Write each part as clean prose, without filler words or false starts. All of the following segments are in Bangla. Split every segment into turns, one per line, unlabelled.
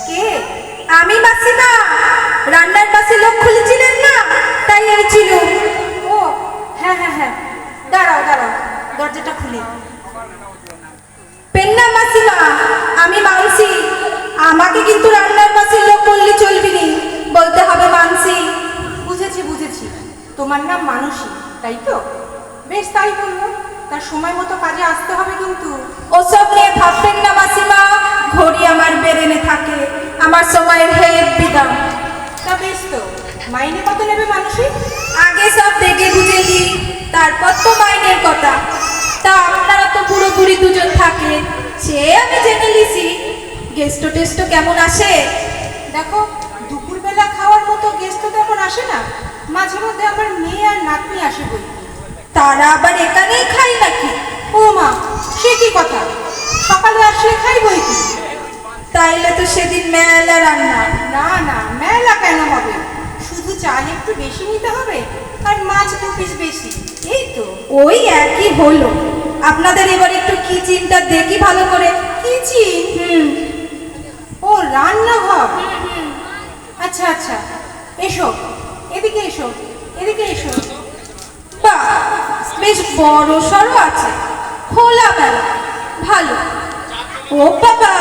কে? আমি মাসিমা। রান্নার পাশে লোক খুলেছিলেন না, তাই এসেছিল। ও হ্যাঁ হ্যাঁ হ্যাঁ, দাঁড়াও দাঁড়াও, দরজাটা খুলে। পেন্না মাসিমা, আমি মানসি। আমাকে কিন্তু রান্নার পাশে লোক বললে চলবি নি, বলতে হবে মানসি।
বুঝেছি বুঝেছি, তোমার নাম মানসী, তাই তো? বেশ, তাই বলবো। তার সময় মতো কাজে আসতে হবে কিন্তু।
ওসব নিয়ে ভাববেন না মাসিমা, ঘড়ি আমার বেরেনে থাকে, আমার সময়ের হেড বিদাম।
তা বেশ তো, মাইনে কত নেবে মানসী?
আগে সব দেখে বুঝে নি, তারপর তো মাইনের কথা। তা আপনারা তো পুরোপুরি দুজন থাকে, সে আমি জেনে লিছি। গেস্ট টেস্ট কেমন আসে?
দেখো, দুপুরবেলা খাওয়ার মতো গেস্ট তো তেমন আসে না। মাঝে মধ্যে আমার মেয়ে আর নাতনি আসে বই।
তারা আবার এখানেই খাই নাকি?
ও মা, সে কি কথা! সকালে আসলে খাই বই কি?
তাইলে তো সেদিন মেলা রান্না।
না না, মেলা কেন হবে? শুধু চাল একটু বেশি নিতে হবে আর মাছ 2 পিস বেশি, এই তো।
ওই একই হলো। আপনাদের এবার একটু কিচেনটা দেখি ভালো করে।
কিচেন? ও, রান্নাঘর। আচ্ছা আচ্ছা, এসো, এদিকে এসো, এদিকে এসো।
বাহ, বেশ বড় সড়ো আছে, খোলামেলা, ভালো। ও বাবা,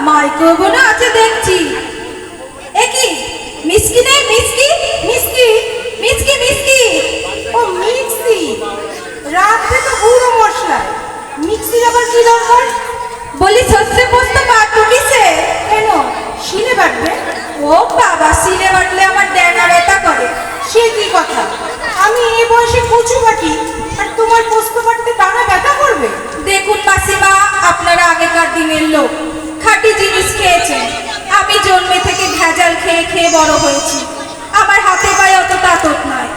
মাইক্রোওভেনও আছে দেখছি। এ কি, মিষ্টি নেই? মিষ্টি মিষ্টি মিষ্টি মিষ্টি।
ও মিক্সি! রাত্রে তো গুঁড়ো মশলায়, মিক্সির আবার কি দরকার?
বলি সর্ষে পোস্ত বাটবো কিসে?
কেন, শিলে বাটবে?
ও বাবা, শিলে বাটলে আমার ড্যাঙা ব্যথা করে।
সে কি কথা! আমি এই বয়সে কচু বাটি, আর তোমার পোস্ত বাটতে টানা ব্যথা করবে?
দেখুন মাসিমা, আপনারা আগেকার দিনের লোক, খাঁটি জিনিস খেয়েছেন। আমি জন্মে থেকে ভেজাল খেয়ে খেয়ে বড় হয়েছি, আমার হাতে পায়ে অত তাতক নয়।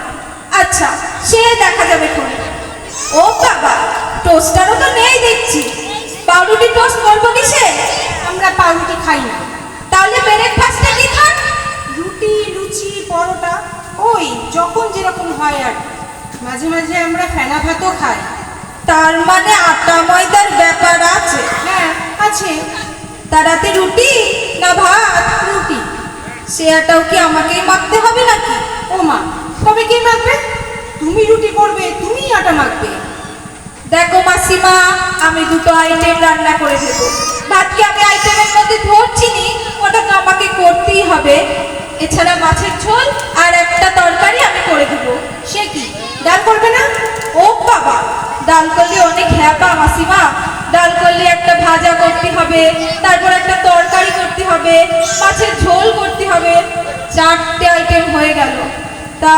আচ্ছা, সে দেখা যাবে কোন। ও বাবা, টোস্টারও তো নেই দেখছি। পাউরুটি টোস্ট করবো কিসে?
আমরা পাউরুটি খাই না।
তাহলে ব্রেকফাস্টে কি খান?
রুটি, লুচি, পরোটা, ওই যখন যেরকম হয় আর কি। মাঝে মাঝে আমরা ফেনা ভাতও খাই।
তার মানে আটা ময়দার ব্যাপার আছে।
হ্যাঁ, আছে।
তারাতে রুটি না ভাত?
রুটি।
সে আটাও কি আমাকেই মাখতে হবে নাকি?
ও মা, তবে কে মাখবে? তুমি রুটি করবে, তুমিই আটা মাখবে।
দেখো মাসিমা, আমি দুটো আইটেম রান্না করে দেবো। ভাতকে আমি আইটেমের মধ্যে ধরছি নি, ওটা তো আমাকে করতেই হবে। এছাড়া মাছের ঝোল আর একটা তরকারি আমি করে দেবো।
সে কি, ডাল করবে না?
ও বাবা, ডাল করলে অনেক হ্যাপা মাসিমা। ডাল করলে একটা ভাজা করতে হবে, তারপর একটা তরকারি করতে হবে, মাছের ঝোল করতে হবে, 4টে আইটেম হয়ে গেল। তা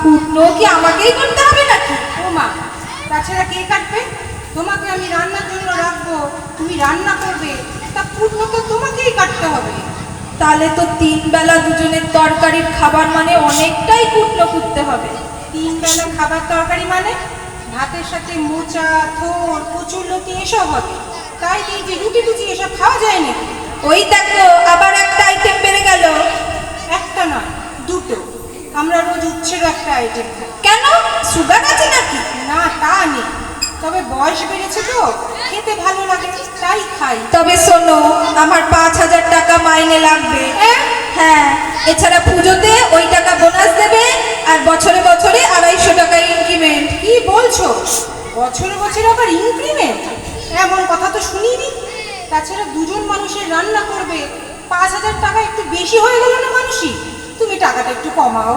কুটনো কি আমাকেই করতে হবে নাকি?
ও মা, তাছাড়া কে কাটবে? তোমাকে আমি রান্নার জন্য রাখবো, তুমি রান্না করবে, তা কুটনো তো তোমাকেই কাটতে হবে।
তাহলে তো 3 বেলা দুজনের তরকারির খাবার মানে অনেকটাই কুটনো করতে হবে।
3 বেলা খাবার তরকারি মানে ভাতের সাথে মোচা, থোড়, কচুরলতি এসব হবে। তাই এই যে রুটি টুচি এসব খাওয়া যায় নাকি?
ওই দেখো, আবার একটা আইটেম বেড়ে গেল।
একটা নয়, দুটো। আমরা রোজ উচ্ছেরও একটা আইটেম খাই।
কেন, সুগার আছে নাকি?
না, তা নেই, তবে বয়স বেড়েছে তো, খেতে ভালো লাগে তাই খাই।
তবে শোনো, আমার 5,000 টাকা মাইনে লাগবে। হ্যাঁ, এছাড়া পুজোতে ওই টাকা বোনাস দেবে, আর বছরে বছরে 250 টাকা ইনক্রিমেন্ট।
কি বলছো? বছরে বছরে আবার ইনক্রিমেন্ট? এমন কথা তো শুনিনি। তাছাড়া দুজন মানুষের রান্না করবে, 5,000 টাকা একটু বেশি হয়ে গেল না মানসী? তুমি টাকাটা একটু কমাও।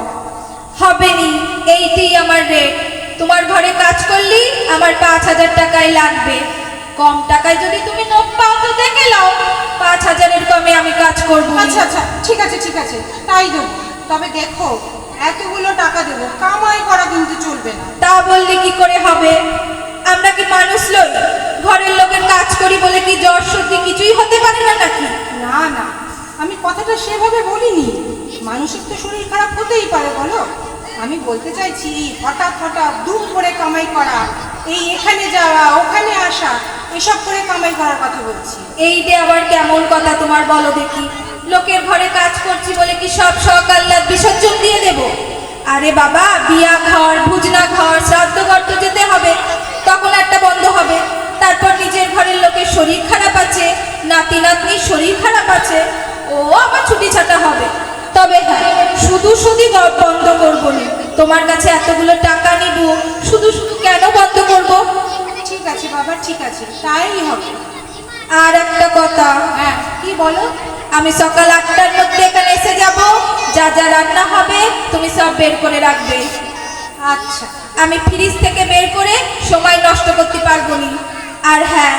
হবে নি, এইটাই আমার রেট। তোমার ঘরে কাজ করলেই আমার 5,000 টাকাই লাগবে। কম টাকায় যদি তুমি নোট পাও তো দেখে নাও, 5,000-এর কমে আমি কাজ করবো।
আচ্ছা আচ্ছা, ঠিক আছে ঠিক আছে, তাই দেবো। তবে দেখো, এতগুলো টাকা দেবো, কামাই করা কিন্তু চলবে না।
তা বললে কি করে হবে? আমরা কি মানুষ লই? ঘরের লোকের কাজ করি বলে কি জ্বর সর্দি কিছুই হতে পারে না নাকি?
না না, আমি কথাটা সেভাবে বলিনি। মানুষের তো শরীর খারাপ হতেই পারে, বলো। আমি বলতে চাইছি হঠাৎ হঠাৎ দুম করে কামাই করা, এই এখানে যাওয়া ওখানে আসা, এসব করে কামাই করার কথা বলছি।
এই যে আবার কেমন কথা তোমার, বলো দেখি। লোকের ঘরে কাজ করছি বলে কি সব শখ আহ্লাদ বিসর্জন দিয়ে দেব? আরে বাবা, বিয়া ঘর, ভুজনা ঘর, শ্রাদ্ধ ঘর তো যেতে হবে, তখন একটা বন্ধ হবে। তারপর নিজের ঘরের লোকের শরীর খারাপ আছে, নাতি নাতনির শরীর খারাপ আছে, ও আবার ছুটি ছাটা হবে। তবে হ্যাঁ, শুধু শুধু বন্ধ করবো নি। তোমার কাছে এতগুলো টাকা নিব, শুধু শুধু কেন বন্ধ করব?
ঠিক আছে বাবা, ঠিক আছে, তাই হবে।
আর একটা কথা,
হ্যাঁ, কি বলো?
আমি সকাল 8টার মধ্যে এখানে এসে যাব। যা যা রান্না হবে তুমি সব বের করে রাখবে।
আচ্ছা।
আমি ফ্রিজ থেকে বের করে সময় নষ্ট করতে পারবো নি। আর হ্যাঁ,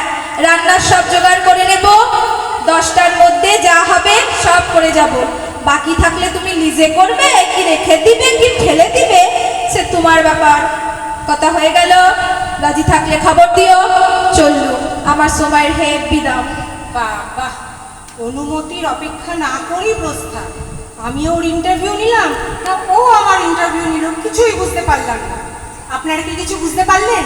রান্নার সব জোগাড় করে নেব। 10টার মধ্যে যা হবে সব করে যাব। বাকি থাকলে তুমি লিজে করবে, কি রেখে দিবে, কি ফেলে দিবে, সে তোমার ব্যাপার। কথা হয়ে গেল? রাজি থাকলে খবর দিও। চললু, আমার সময়ের হেব্বি দাম।
বাবা, অনুমতির অপেক্ষা না করেই প্রস্তাব। আমি ওর ইন্টারভিউ নিলাম, না ও আমার ইন্টারভিউ নিল, কিছুই বুঝতে পারলাম না। আপনারা কি কিছু বুঝতে পারলেন?